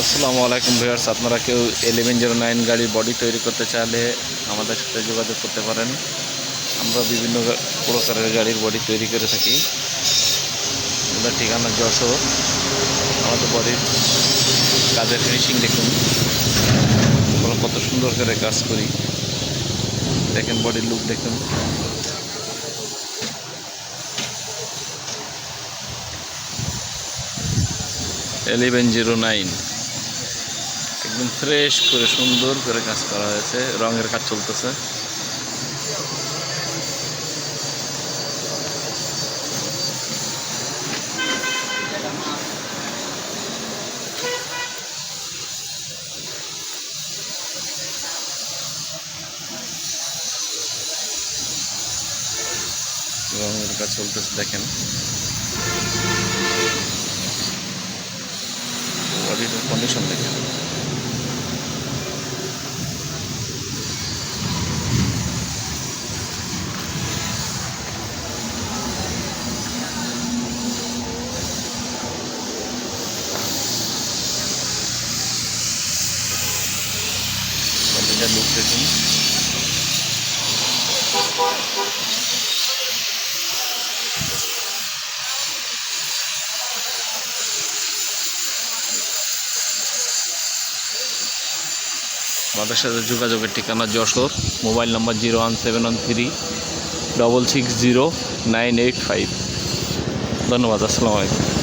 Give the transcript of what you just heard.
আসসালামু আলাইকুম ভিউয়ার্স, আপনারা কেউ 1109 গাড়ির বডি তৈরি করতে চাইলে আমাদের সাথে যোগাযোগ করতে পারেন। আমরা বিভিন্ন প্রকারের গাড়ির বডি তৈরি করে থাকি। আমাদের ঠিকানা যশোর। আমাদের বডির কাজের ফিনিশিং দেখুন, আমরা কত সুন্দর করে কাজ করি। দেখেন বডির লুক দেখুন। L1109 একদম ফ্রেশ করে সুন্দর করে কাজ করা হয়েছে, রঙের কাজ চলতেছে। রঙের কাজ চলতেছে, দেখেন বডির কন্ডিশন দেখেন। বডিটার লুক দেখুন। আমাদের সাথে যোগাযোগের ঠিকানা যশোর। Mobile number 01713 660 985। ধন্যবাদ। আসসালামু আলাইকুম।